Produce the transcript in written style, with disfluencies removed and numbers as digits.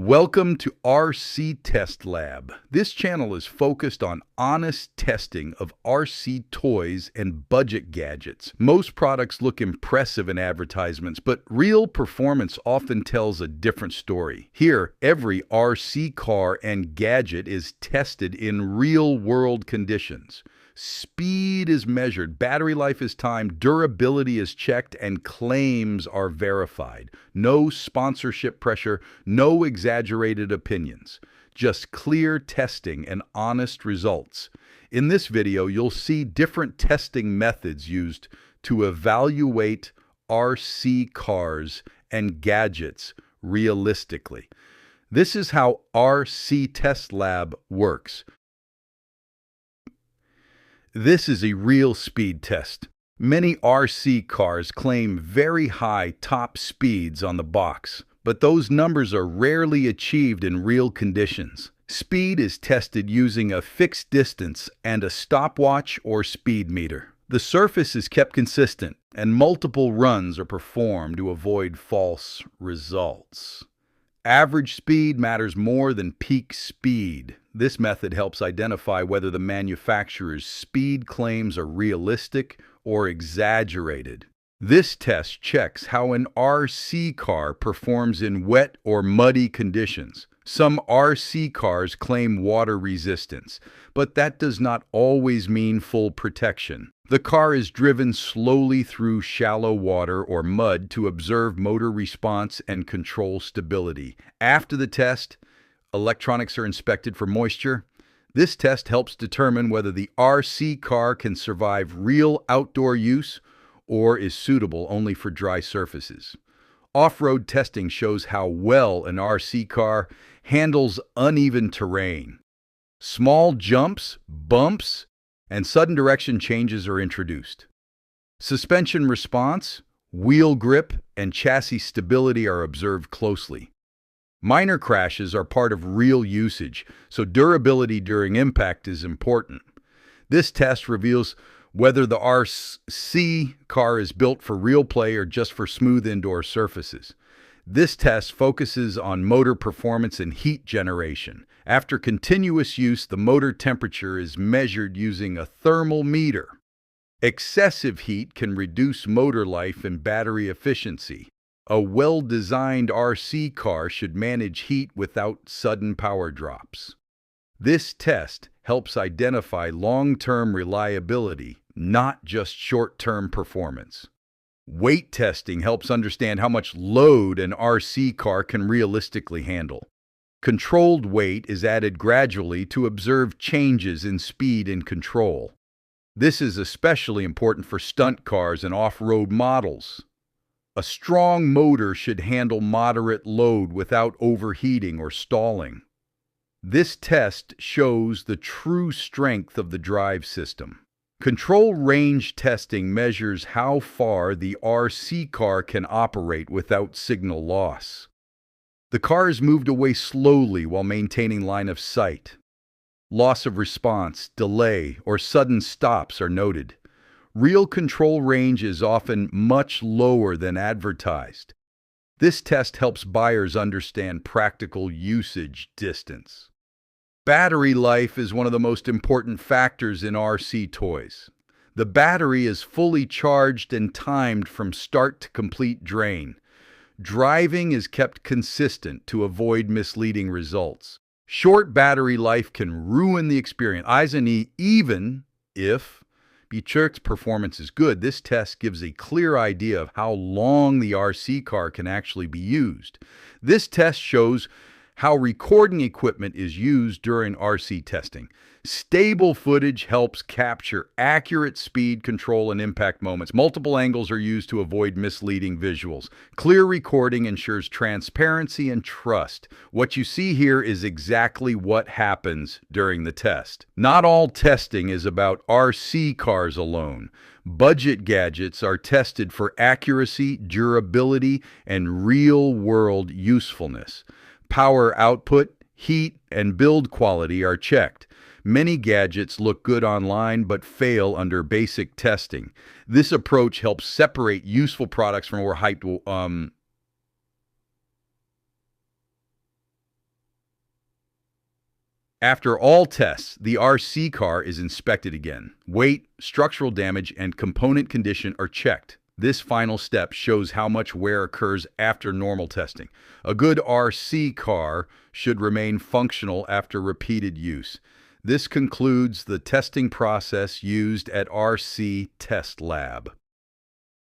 Welcome to RC Test Lab. This channel is focused on honest testing of RC toys and budget gadgets. Most products look impressive in advertisements, but real performance often tells a different story. Here, every RC car and gadget is tested in real-world conditions. Speed is measured, battery life is timed, durability is checked, and claims are verified. No sponsorship pressure, no exaggerated opinions. Just clear testing and honest results. In this video, you'll see different testing methods used to evaluate RC cars and gadgets realistically. This is how RC Test Lab works. This is a real speed test. Many RC cars claim very high top speeds on the box, but those numbers are rarely achieved in real conditions. Speed is tested using a fixed distance and a stopwatch or speed meter. The surface is kept consistent, and multiple runs are performed to avoid false results. Average speed matters more than peak speed. This method helps identify whether the manufacturer's speed claims are realistic or exaggerated. This test checks how an RC car performs in wet or muddy conditions. Some RC cars claim water resistance, but that does not always mean full protection. The car is driven slowly through shallow water or mud to observe motor response and control stability. After the test, electronics are inspected for moisture. This test helps determine whether the RC car can survive real outdoor use or is suitable only for dry surfaces. Off-road testing shows how well an RC car handles uneven terrain. Small jumps, bumps, and sudden direction changes are introduced. Suspension response, wheel grip, and chassis stability are observed closely. Minor crashes are part of real usage, so durability during impact is important. This test reveals whether the RC car is built for real play or just for smooth indoor surfaces. This test focuses on motor performance and heat generation. After continuous use, the motor temperature is measured using a thermal meter. Excessive heat can reduce motor life and battery efficiency. A well-designed RC car should manage heat without sudden power drops. This test helps identify long-term reliability, not just short-term performance. Weight testing helps understand how much load an RC car can realistically handle. Controlled weight is added gradually to observe changes in speed and control. This is especially important for stunt cars and off-road models. A strong motor should handle moderate load without overheating or stalling. This test shows the true strength of the drive system. Control range testing measures how far the RC car can operate without signal loss. The car is moved away slowly while maintaining line of sight. Loss of response, delay, or sudden stops are noted. Real control range is often much lower than advertised. This test helps buyers understand practical usage distance. Battery life is one of the most important factors in RC toys. The battery is fully charged and timed from start to complete drain. Driving is kept consistent to avoid misleading results. Short battery life can ruin the experience. Even if Beechurt's performance is good, this test gives a clear idea of how long the RC car can actually be used. This test shows how recording equipment is used during RC testing. Stable footage helps capture accurate speed control and impact moments. Multiple angles are used to avoid misleading visuals. Clear recording ensures transparency and trust. What you see here is exactly what happens during the test. Not all testing is about RC cars alone. Budget gadgets are tested for accuracy, durability, and real-world usefulness. Power output, heat, and build quality are checked. Many gadgets look good online but fail under basic testing. This approach helps separate useful products from more hyped After all tests, the RC car is inspected again. Weight, structural damage, and component condition are checked. This final step shows how much wear occurs after normal testing. A good RC car should remain functional after repeated use. This concludes the testing process used at RC Test Lab.